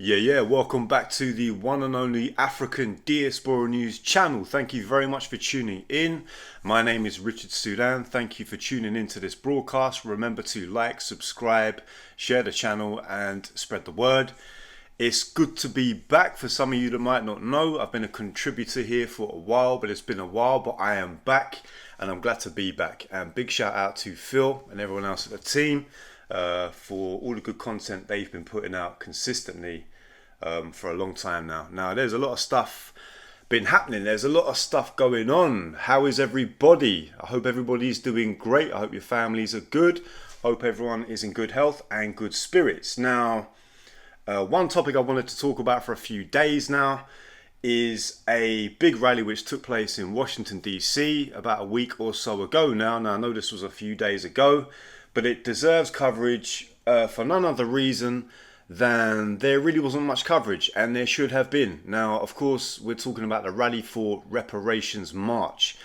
Welcome back to the one and only African Diaspora News channel. Thank you very much for tuning in. My name is Richard Sudan. Thank you for tuning into this broadcast. Remember to like, subscribe, share the channel and spread the word. It's good to be back. For some of you that might not know, I've been a contributor here for a while, but it's been a while, but I am back and I'm glad to be back. And big shout out to Phil and everyone else at the team for all the good content they've been putting out consistently for a long time now. Now, there's a lot of stuff been happening. There's a lot of stuff going on. How is everybody? I hope everybody's doing great. I hope your families are good. I hope everyone is in good health and good spirits. Now, one topic I wanted to talk about for a few days now is a big rally which took place in Washington, D.C. about a week or so ago now. Now, I know this was a few days ago, but it deserves coverage for none other reason than there really wasn't much coverage, and there should have been. Now, of course, we're talking about the Rally for Reparations March,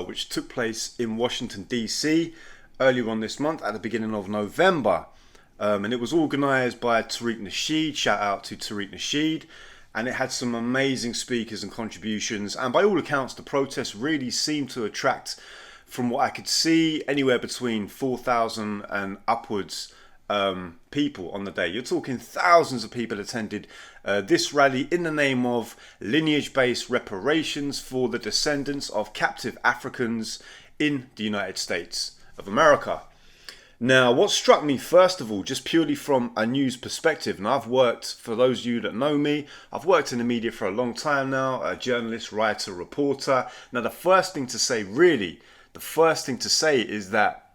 which took place in Washington, D.C. earlier on this month at the beginning of November. And it was organised by Tariq Nasheed. Shout out to Tariq Nasheed. And it had some amazing speakers and contributions. And by all accounts, the protest really seemed to attract, from what I could see, anywhere between 4,000 and upwards people on the day. You're talking thousands of people attended this rally in the name of lineage-based reparations for the descendants of captive Africans in the United States of America. Now, what struck me first of all, just purely from a news perspective, and I've worked, for those of you that know me, I've worked in the media for a long time now, a journalist, writer, reporter. Now, the first thing to say is that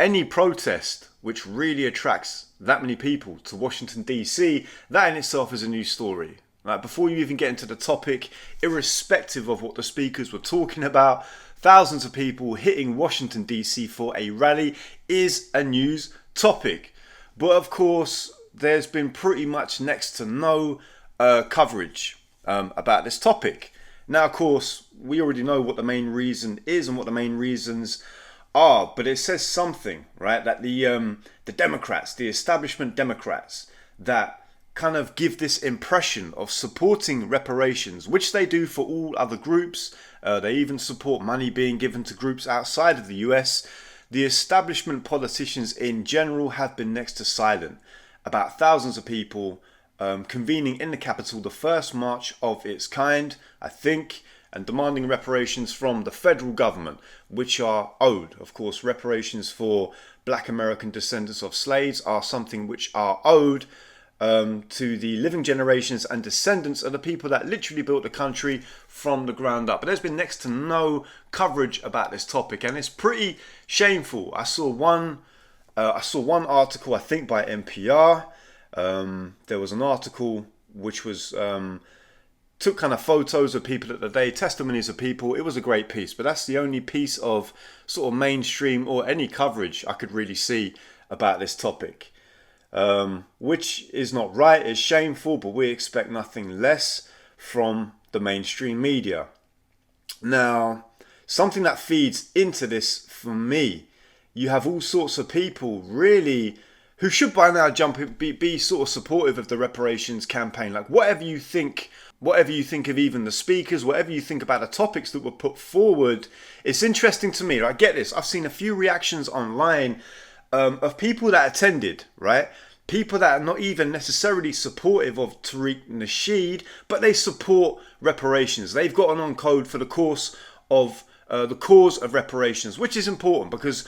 any protest which really attracts that many people to Washington, D.C., that in itself is a news story. Like, before you even get into the topic, irrespective of what the speakers were talking about, thousands of people hitting Washington, D.C. for a rally is a news topic. But of course, there's been pretty much next to no coverage about this topic. Now, of course, we already know what the main reason is and what the main reasons are, but it says something, right? That the Democrats, the establishment Democrats, that kind of give this impression of supporting reparations, which they do for all other groups. They even support money being given to groups outside of the US. The establishment politicians in general have been next to silent about thousands of people convening in the Capitol, the first march of its kind, I think, and demanding reparations from the federal government, which are owed. Of course, reparations for Black American descendants of slaves are something which are owed to the living generations and descendants of the people that literally built the country from the ground up. But there's been next to no coverage about this topic, and it's pretty shameful. I saw one article, I think by NPR. There was an article which was took kind of photos of people at the day, testimonies of people. It was a great piece, but that's the only piece of sort of mainstream or any coverage I could really see about this topic. Which is not right, is shameful, but we expect nothing less from the mainstream media. Now, something that feeds into this for me, you have all sorts of people really who should by now be sort of supportive of the reparations campaign. Like, whatever you think of even the speakers, whatever you think about the topics that were put forward, it's interesting to me. Right? Get this, I've seen a few reactions online of people that attended, right? People that are not even necessarily supportive of Tariq Nasheed, but they support reparations. They've gotten on code for the cause of reparations, which is important because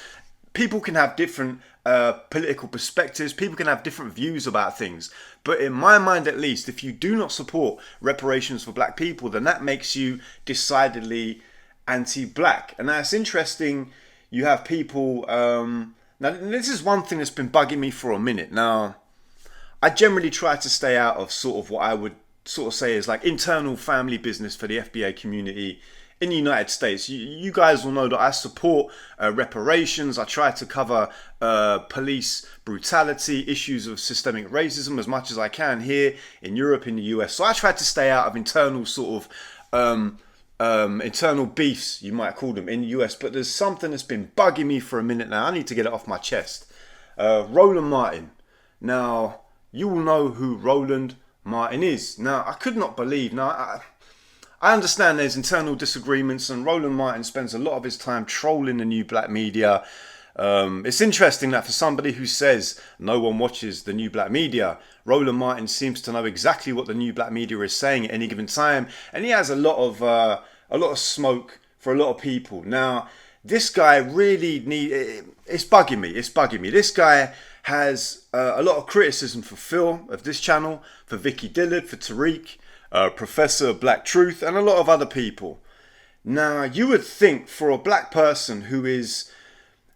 people can have different political perspectives. People can have different views about things. But in my mind, at least, if you do not support reparations for black people, then that makes you decidedly anti-black. And that's interesting. You have people... Now, this is one thing that's been bugging me for a minute. Now, I generally try to stay out of sort of what I would sort of say is like internal family business for the FBA community in the United States. You guys will know that I support reparations. I try to cover police brutality, issues of systemic racism as much as I can here in Europe, in the US. So I try to stay out of internal sort of internal beefs, you might call them, in the US. But there's something that's been bugging me for a minute now. I need to get it off my chest. Roland Martin. Now, you will know who Roland Martin is. Now, I could not believe. Now, I understand there's internal disagreements, and Roland Martin spends a lot of his time trolling the new black media. It's interesting that for somebody who says no one watches the new black media, Roland Martin seems to know exactly what the new black media is saying at any given time, and he has a lot of smoke for a lot of people. Now, this guy really it's bugging me. This guy has a lot of criticism for Phil of this channel, for Vicky Dillard, for Tariq, Professor Black Truth, and a lot of other people. Now, you would think for a black person who is...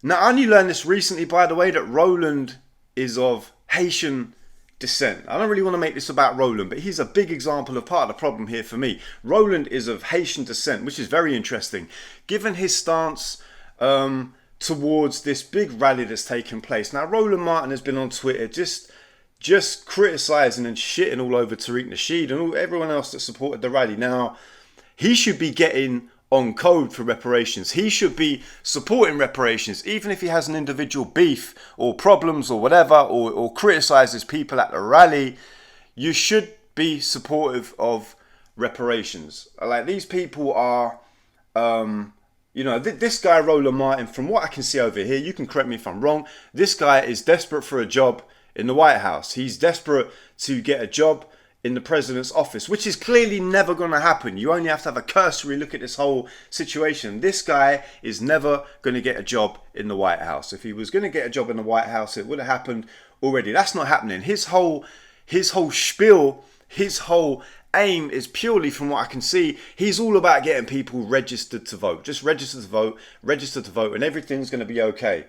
Now, I only learned this recently, by the way, that Roland is of Haitian descent. I don't really want to make this about Roland, but he's a big example of part of the problem here for me. Roland is of Haitian descent, which is very interesting, given his stance towards this big rally that's taken place. Now, Roland Martin has been on Twitter just criticising and shitting all over Tariq Nasheed and everyone else that supported the rally. Now, he should be getting on code for reparations. He should be supporting reparations, even if he has an individual beef or problems or whatever, or criticises people at the rally. You should be supportive of reparations. Like, these people are, this guy Roland Martin, from what I can see over here, you can correct me if I'm wrong, this guy is desperate for a job in the White House. He's desperate to get a job in the president's office, which is clearly never going to happen. You only have to have a cursory look at this whole situation. This guy is never going to get a job in the White House. If he was going to get a job in the White House, it would have happened already. That's not happening. His whole spiel, his whole aim is purely, from what I can see, he's all about getting people registered to vote. Just register to vote, and everything's going to be okay.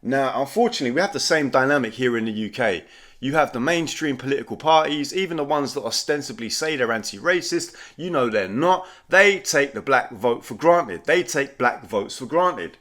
Now, unfortunately, we have the same dynamic here in the UK. You have the mainstream political parties, even the ones that ostensibly say they're anti-racist, you know they're not. They take the black vote for granted. They take black votes for granted.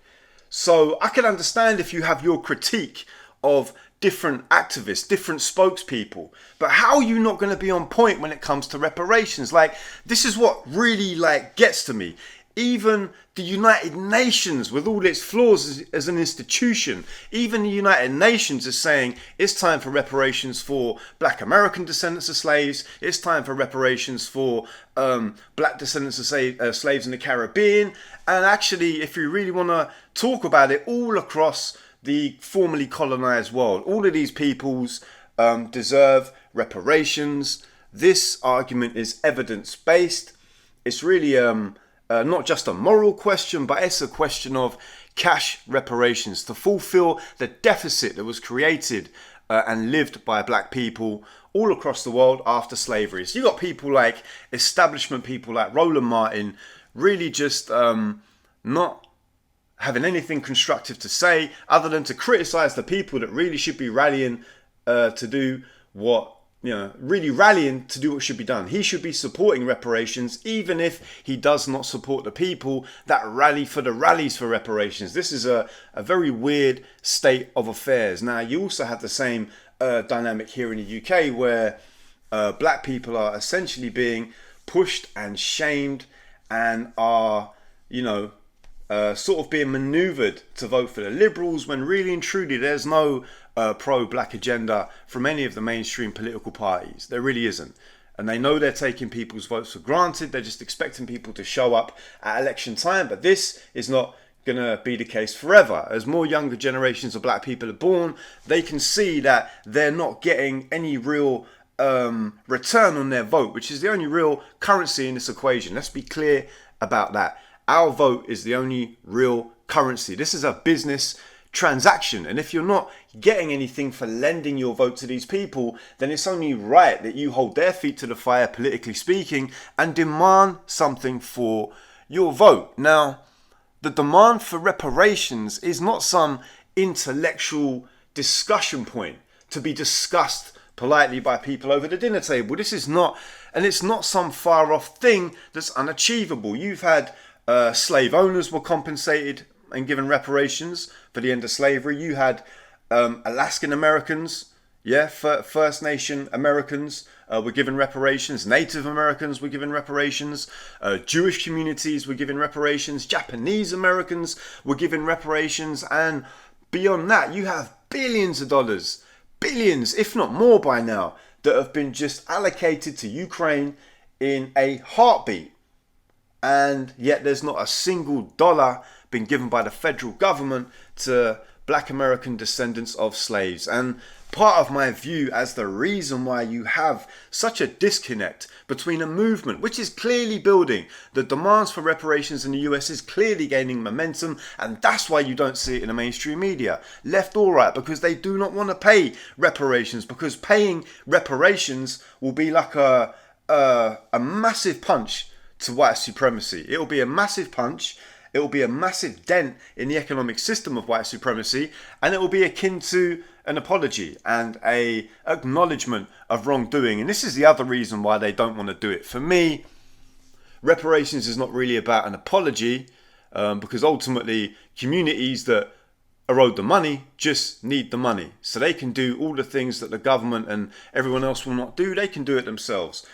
So I can understand if you have your critique of different activists, different spokespeople, but how are you not going to be on point when it comes to reparations? Like, this is what really gets to me. Even the United Nations, with all its flaws as an institution, even the United Nations is saying it's time for reparations for black American descendants of slaves. It's time for reparations for black descendants of slaves in the Caribbean. And actually, if you really want to talk about it, all across the formerly colonized world, all of these peoples deserve reparations. This argument is evidence-based. It's really... not just a moral question, but it's a question of cash reparations to fulfill the deficit that was created and lived by black people all across the world after slavery. So you got people like establishment people like Roland Martin really just not having anything constructive to say other than to criticize the people that really should be rallying to do what really rallying to do what should be done. He should be supporting reparations, even if he does not support the people that rally for the rallies for reparations. This is a very weird state of affairs. Now, you also have the same dynamic here in the UK, where black people are essentially being pushed and shamed and are, sort of being maneuvered to vote for the Liberals, when really and truly there's no pro-black agenda from any of the mainstream political parties. There really isn't. And they know they're taking people's votes for granted. They're just expecting people to show up at election time. But this is not going to be the case forever. As more younger generations of black people are born, they can see that they're not getting any real return on their vote, which is the only real currency in this equation. Let's be clear about that. Our vote is the only real currency. This is a business transaction, and if you're not getting anything for lending your vote to these people, then it's only right that you hold their feet to the fire, politically speaking, and demand something for your vote. Now, the demand for reparations is not some intellectual discussion point to be discussed politely by people over the dinner table. This is not, and it's not some far off thing that's unachievable. You've had slave owners were compensated and given reparations for the end of slavery. You had Alaskan Americans, First Nation Americans were given reparations. Native Americans were given reparations. Jewish communities were given reparations. Japanese Americans were given reparations. And beyond that, you have billions of dollars, billions, if not more by now, that have been just allocated to Ukraine in a heartbeat. And yet there's not a single dollar been given by the federal government to black American descendants of slaves. And part of my view as the reason why you have such a disconnect between a movement which is clearly building, the demands for reparations in the US is clearly gaining momentum, and that's why you don't see it in the mainstream media, left or right, because they do not want to pay reparations, because paying reparations will be like a massive punch to white supremacy. It will be a massive punch. It will be a massive dent in the economic system of white supremacy, and it will be akin to an apology and a acknowledgement of wrongdoing. And this is the other reason why they don't want to do it. For me, reparations is not really about an apology, because ultimately communities that are owed the money just need the money. So they can do all the things that the government and everyone else will not do. They can do it themselves.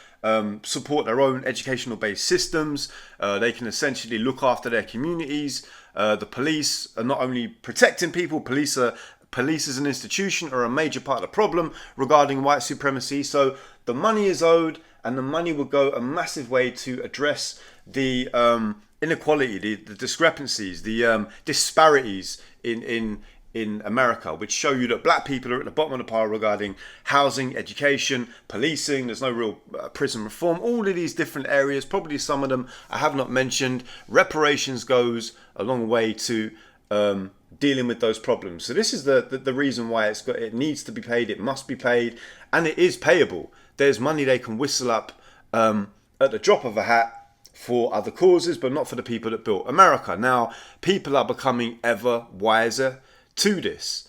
Support their own educational based systems. They can essentially look after their communities. The police are not only protecting people, police as an institution are a major part of the problem regarding white supremacy. So the money is owed, and the money will go a massive way to address the inequality, the discrepancies, the disparities in America, which show you that black people are at the bottom of the pile regarding housing, education, policing. There's no real prison reform. All of these different areas, probably some of them I have not mentioned. Reparations goes a long way to dealing with those problems. So this is the reason why it needs to be paid. It must be paid, and it is payable. There's money they can whistle up at the drop of a hat for other causes, but not for the people that built America. Now, people are becoming ever wiser to this,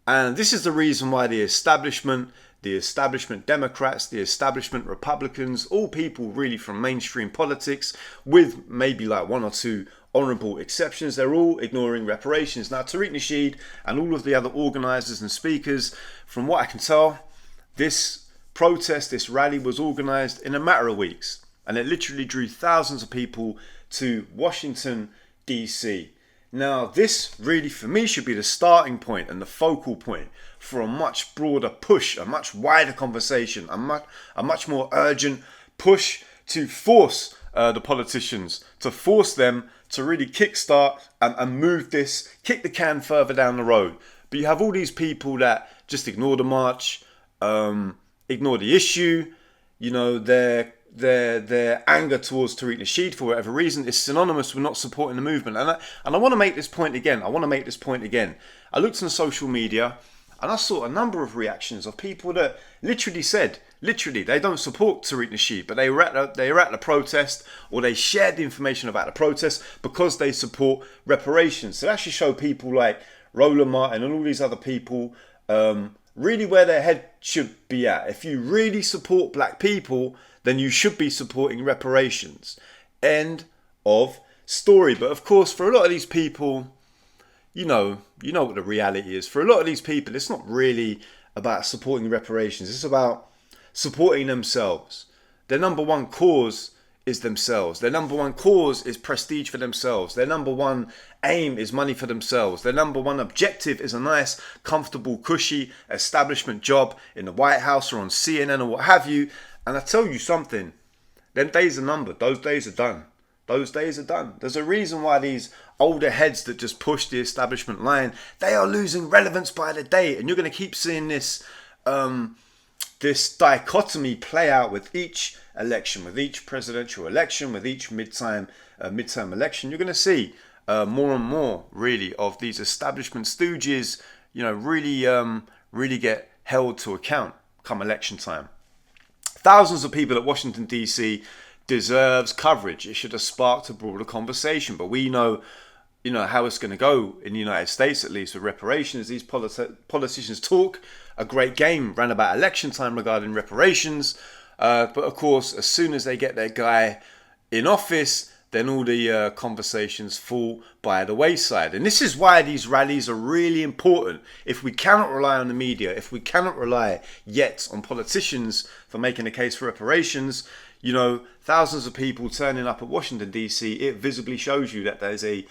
and this is the reason why the establishment Democrats, the establishment Republicans, all people really from mainstream politics, with maybe like one or two honourable exceptions, they're all ignoring reparations. Now, Tariq Nasheed and all of the other organisers and speakers, from what I can tell, this protest, this rally was organised in a matter of weeks, and it literally drew thousands of people to Washington, DC. Now, this really, for me, should be the starting point and the focal point for a much broader push, a much wider conversation, a much more urgent push to force the politicians, to force them to really kickstart and move this, kick the can further down the road. But you have all these people that just ignore the march, ignore the issue. You know, their anger towards Tariq Nasheed, for whatever reason, is synonymous with not supporting the movement. And I want to make this point again. I looked on social media and I saw a number of reactions of people that literally said, they don't support Tariq Nasheed, but they were at the protest, or they shared the information about the protest because they support reparations. So that should show people like Roland and all these other people really where their head should be at. If you really support black people, then you should be supporting reparations. End of story. But of course, for a lot of these people, you know what the reality is. For a lot of these people, it's not really about supporting reparations. It's about supporting themselves. Their number one cause is themselves. Their number one cause is prestige for themselves. Their number one aim is money for themselves. Their number one objective is a nice, comfortable, cushy establishment job in the White House or on CNN or what have you. And I tell you something, them days are numbered. Those days are done. There's a reason why these older heads that just push the establishment line, they are losing relevance by the day. And you're going to keep seeing this this dichotomy play out with each election, with each presidential election, with each midterm election. You're going to see more and more, really, of these establishment stooges, really get held to account come election time. Thousands of people at Washington, D.C. deserves coverage. It should have sparked a broader conversation. But we know how it's going to go in the United States, at least with reparations. These politicians talk a great game round about election time regarding reparations. But of course, as soon as they get their guy in office, then all the conversations fall by the wayside. And this is why these rallies are really important. If we cannot rely on the media, if we cannot rely yet on politicians for making a case for reparations, thousands of people turning up at Washington, D.C., it visibly shows you that there's a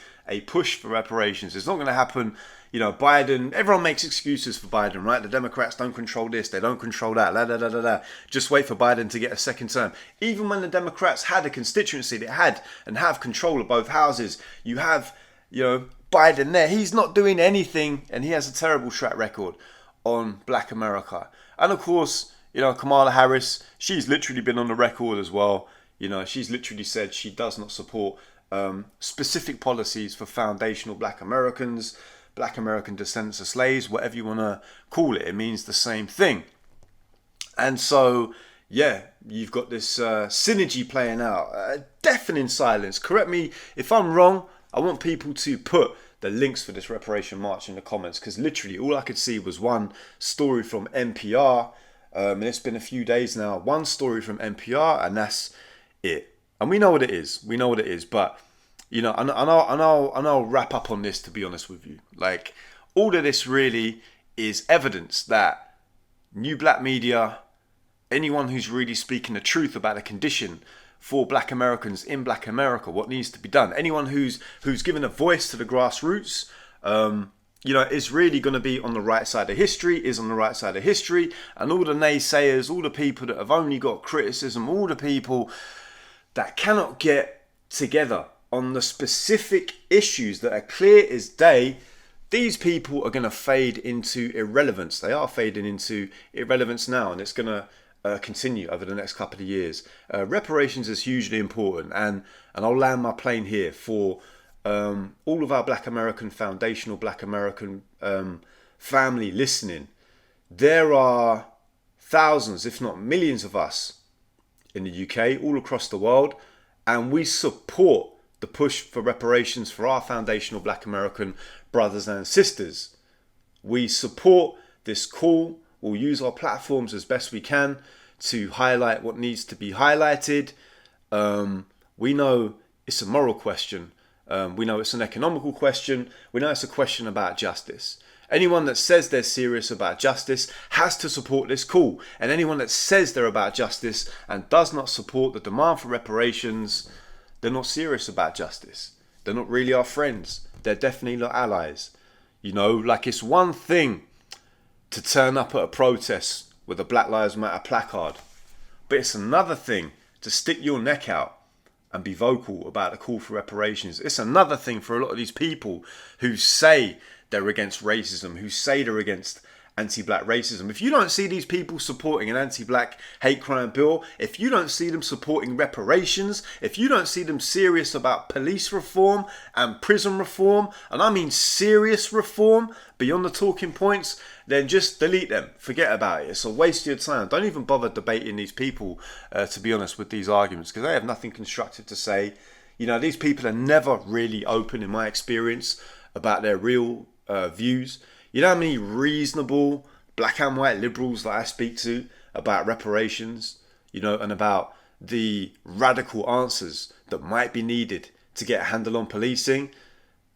push for reparations. It's not going to happen, Biden, everyone makes excuses for Biden, right? The Democrats don't control this, they don't control that, la, la, la, la, la. Just wait for Biden to get a second term. Even when the Democrats had a constituency that had and have control of both houses, you have, Biden there. He's not doing anything, and he has a terrible track record on Black America. And of course, Kamala Harris, she's literally been on the record as well. She's literally said she does not support specific policies for foundational Black Americans, Black American descendants of slaves, whatever you want to call it. It means the same thing. And so, yeah, you've got this synergy playing out. Deafening silence. Correct me if I'm wrong. I want people to put the links for this reparation march in the comments, because literally all I could see was one story from NPR. And it's been a few days now. One story from NPR, and that's it. And we know what it is. But and I'll wrap up on this, to be honest with you. Like, all of this really is evidence that new black media, anyone who's really speaking the truth about the condition for Black Americans in Black America, what needs to be done, anyone who's given a voice to the grassroots, is really going to be on the right side of history, and all the naysayers, all the people that have only got criticism, all the people that cannot get together on the specific issues that are clear as day, these people are going to fade into irrelevance. They are fading into irrelevance now, and it's going to continue over the next couple of years. Reparations is hugely important, and I'll land my plane here for all of our Black American, foundational Black American family listening. There are thousands, if not millions of us in the UK, all across the world, and we support the push for reparations for our foundational Black American brothers and sisters. We support this call. We'll use our platforms as best we can to highlight what needs to be highlighted. We know it's a moral question. We know it's an economical question. We know it's a question about justice. Anyone that says they're serious about justice has to support this call. And anyone that says they're about justice and does not support the demand for reparations, they're not serious about justice. They're not really our friends. They're definitely not allies. Like, it's one thing to turn up at a protest with a Black Lives Matter placard, but it's another thing to stick your neck out and be vocal about the call for reparations. It's another thing for a lot of these people who say they're against racism, who say they're against anti-black racism. If you don't see these people supporting an anti-black hate crime bill, if you don't see them supporting reparations, if you don't see them serious about police reform and prison reform, and I mean serious reform beyond the talking points, then just delete them. Forget about it. It's a waste of your time. Don't even bother debating these people, to be honest, with these arguments, because they have nothing constructive to say. These people are never really open, in my experience, about their real views. You know how many reasonable black and white liberals that I speak to about reparations, and about the radical answers that might be needed to get a handle on policing?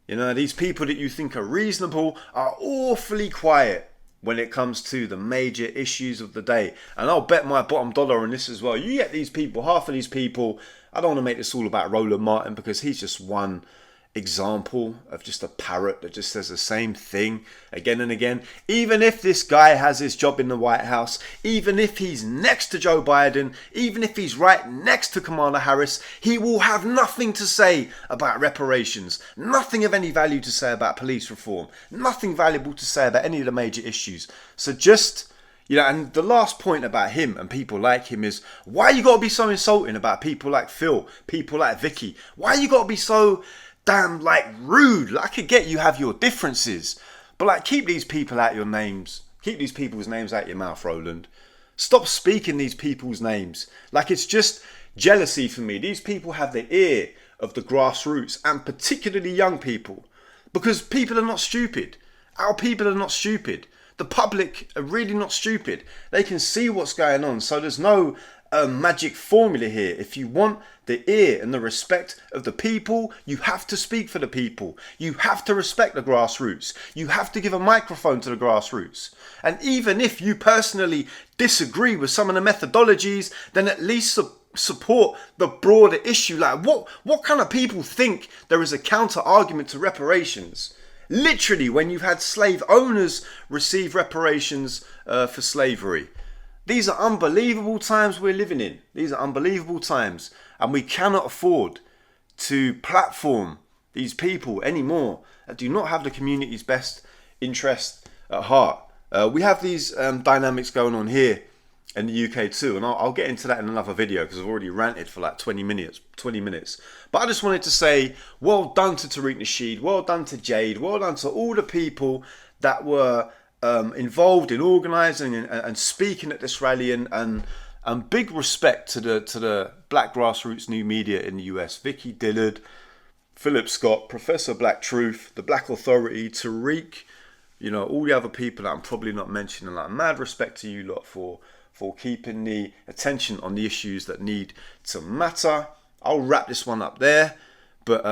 These people that you think are reasonable are awfully quiet when it comes to the major issues of the day. And I'll bet my bottom dollar on this as well. You get these people, half of these people, I don't want to make this all about Roland Martin, because he's just one example of just a parrot that just says the same thing again and again. Even if this guy has his job in the White House, even if he's next to Joe Biden, even if he's right next to Kamala Harris, he will have nothing to say about reparations, nothing of any value to say about police reform, nothing valuable to say about any of the major issues. So just, and the last point about him and people like him is, why you got to be so insulting about people like Phil, people like Vicky? Why you got to be so damn rude? Like, I could get you have your differences, but keep these people out your names. Keep these people's names out your mouth, Roland. Stop speaking these people's names. It's just jealousy for me. These people have the ear of the grassroots, and particularly young people, because people are not stupid. Our people are not stupid. The public are really not stupid. They can see what's going on. So there's no magic formula here. If you want the ear and the respect of the people, you have to speak for the people. You have to respect the grassroots. You have to give a microphone to the grassroots. And even if you personally disagree with some of the methodologies, then at least support the broader issue. What kind of people think there is a counter argument to reparations? literally when you've had slave owners receive reparations for slavery. These are unbelievable times we're living in. These are unbelievable times, and we cannot afford to platform these people anymore that do not have the community's best interest at heart. We have these dynamics going on here in the UK too, and I'll get into that in another video because I've already ranted for like 20 minutes. But I just wanted to say well done to Tariq Nasheed, well done to Jade, well done to all the people that were involved in organising and speaking at this rally, and big respect to the black grassroots new media in the US, Vicky Dillard, Philip Scott, Professor Black Truth, the Black Authority, Tariq, you know, all the other people that I'm probably not mentioning. Like, mad respect to you lot for keeping the attention on the issues that need to matter. I'll wrap this one up there, but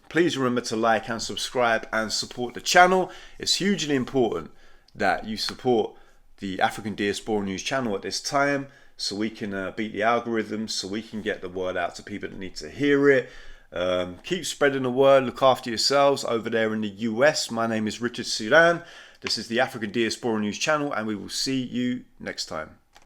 please remember to like and subscribe and support the channel. It's hugely important that you support the African Diaspora News channel at this time, so we can beat the algorithms, so we can get the word out to people that need to hear it. Keep spreading the word. Look after yourselves over there in the US. My name is Richard Sudan. This is the African Diaspora News channel, and we will see you next time.